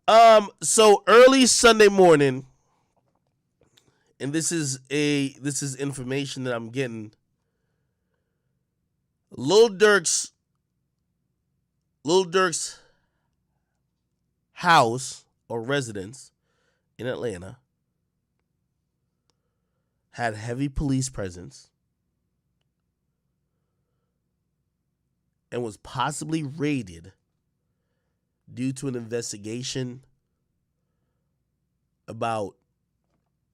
So early Sunday morning, and this is information that I'm getting. Lil Durk's Lil Durk's house or residence in Atlanta had heavy police presence and was possibly raided due to an investigation about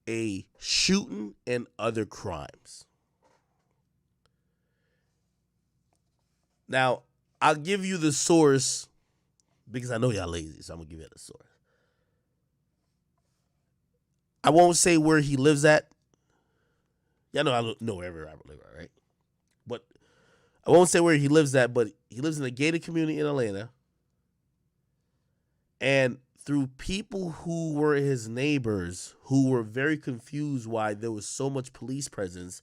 a shooting and other crimes. Now, I'll give you the source because I know y'all lazy, so I'm going to give you the source. I won't say where he lives at. Y'all know I know wherever I live at, right? But I won't say where he lives at, but he lives in a gated community in Atlanta. And through people who were his neighbors who were very confused why there was so much police presence,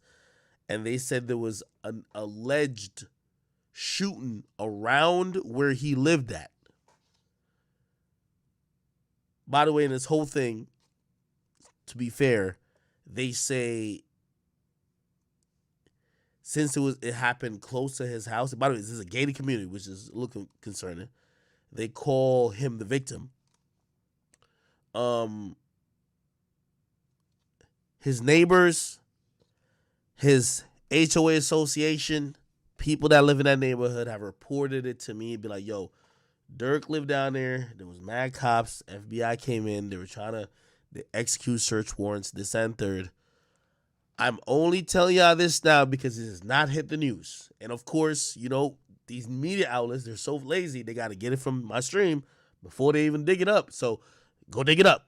and they said there was an alleged shooting around where he lived at. By the way, in this whole thing, to be fair, they say since it happened close to his house. By the way, this is a gated community, which is a little concerning. They call him the victim. His neighbors, his HOA association, people that live in that neighborhood have reported it to me. Be like, yo, Durk lived down there. There was mad cops. FBI came in. They were trying to execute search warrants, this and third. I'm only telling y'all this now because it has not hit the news. And of course, you know, these media outlets, they're so lazy, they got to get it from my stream before they even dig it up. So go dig it up.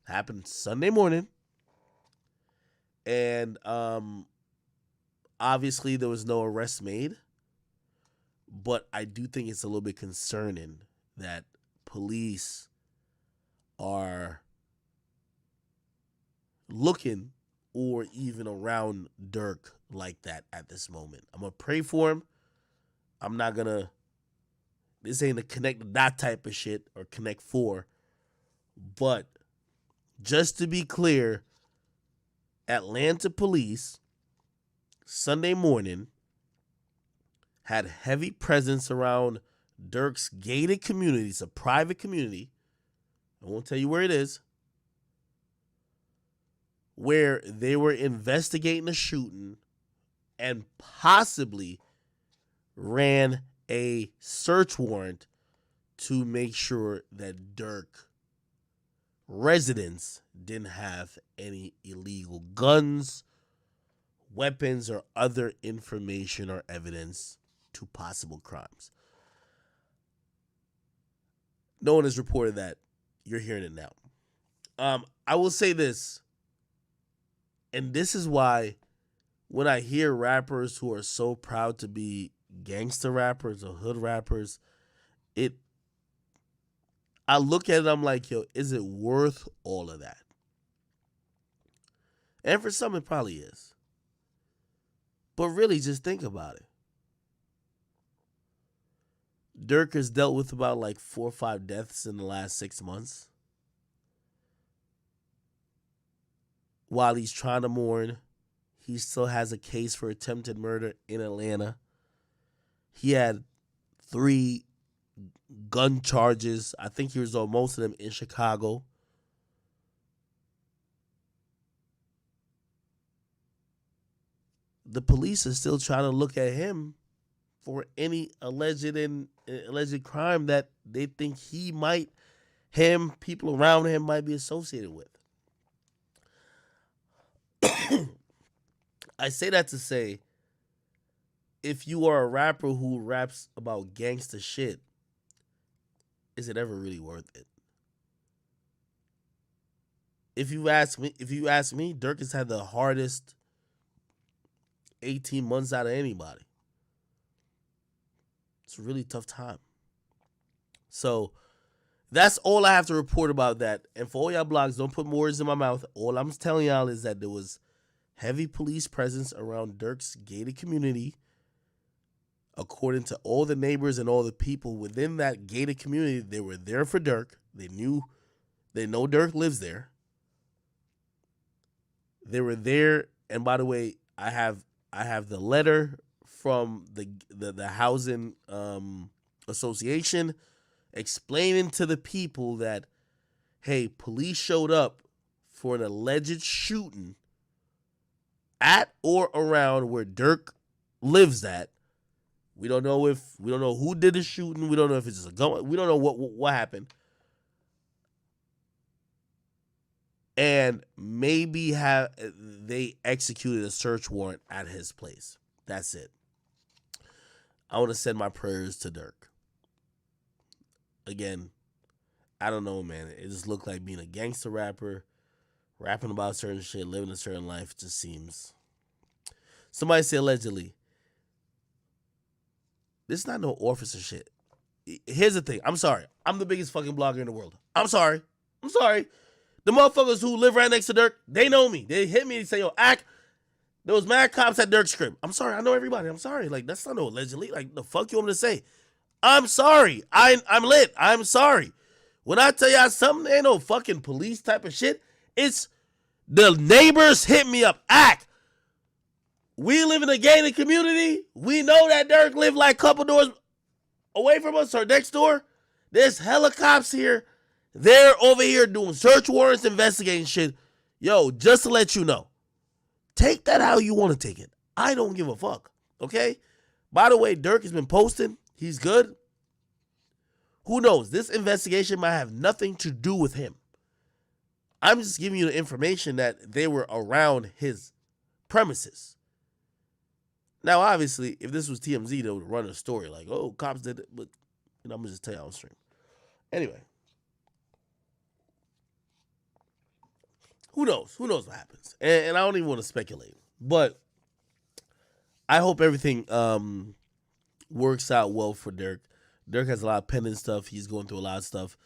Happened Sunday morning. And obviously there was no arrest made. But I do think it's a little bit concerning that police are looking or even around Durk like that at this moment. I'm going to pray for him. I'm not going to, this ain't a connect the dot type of shit or connect four. But just to be clear, Atlanta police Sunday morning had heavy presence around Durk's gated community. It's a private community. I won't tell you where it is. Where they were investigating a shooting and possibly ran a search warrant to make sure that Durk residents didn't have any illegal guns, weapons, or other information or evidence to possible crimes. No one has reported that. You're hearing it now. I will say this, and this is why when I hear rappers who are so proud to be gangster rappers or hood rappers, I look at it, I'm like, yo, is it worth all of that? And for some, it probably is. But really, just think about it. Durk has dealt with about like 4 or 5 deaths in the last 6 months. While he's trying to mourn, he still has a case for attempted murder in Atlanta. He had 3 gun charges. I think he resolved most of them in Chicago. The police are still trying to look at him for any alleged crime that they think people around him might be associated with. I say that to say, if you are a rapper who raps about gangster shit, is it ever really worth it? If you ask me, Durk has had the hardest 18 months out of anybody. It's a really tough time. So that's all I have to report about that. And for all y'all blogs, don't put words in my mouth. All I'm telling y'all is that there was heavy police presence around Durk's gated community. According to all the neighbors and all the people within that gated community, they were there for Durk. They knew They know Durk lives there. They were there, and by the way, I have the letter from the housing association explaining to the people that, hey, police showed up for an alleged shooting at or around where Durk lives at. We don't know who did the shooting. We don't know if it's just a gun. We don't know what happened. And maybe they executed a search warrant at his place. That's it. I want to send my prayers to Durk. Again, I don't know, man. It just looked like being a gangster rapper, rapping about certain shit, living a certain life. Just seems. Somebody say allegedly. This is not no officer shit. Here's the thing. I'm sorry. I'm the biggest fucking blogger in the world. I'm sorry. The motherfuckers who live right next to Durk, they know me. They hit me and say, yo, Ak, there was mad cops at Durk's crib. I'm sorry. I know everybody. I'm sorry. Like, that's not no allegedly. Like, the fuck you want me to say? I'm sorry. I'm lit. I'm sorry. When I tell y'all something, ain't no fucking police type of shit. It's the neighbors hit me up. Ak, we live in a gated community. We know that Durk lived like a couple doors away from us or next door. There's hella cops here. They're over here doing search warrants, investigating shit. Yo, just to let you know, take that how you want to take it. I don't give a fuck, okay? By the way, Durk has been posting. He's good. Who knows? This investigation might have nothing to do with him. I'm just giving you the information that they were around his premises. Now, obviously, if this was TMZ, they would run a story like, oh, cops did it. But, I'm going to just tell you on stream. Anyway. Who knows? Who knows what happens? And I don't even want to speculate. But I hope everything works out well for Durk. Durk has a lot of pending stuff. He's going through a lot of stuff.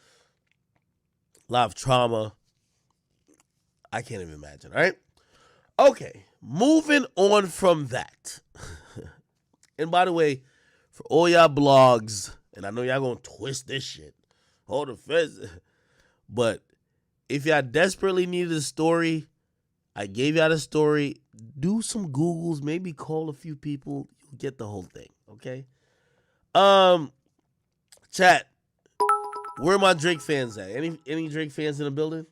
A lot of trauma. I can't even imagine, all right? Okay, moving on from that. And by the way, for all y'all blogs, and I know y'all going to twist this shit. Hold the fence. But if y'all desperately needed a story, I gave y'all the story. Do some Googles, maybe call a few people. You'll get the whole thing, okay? Chat, where are my Drake fans at? Any Drake fans in the building?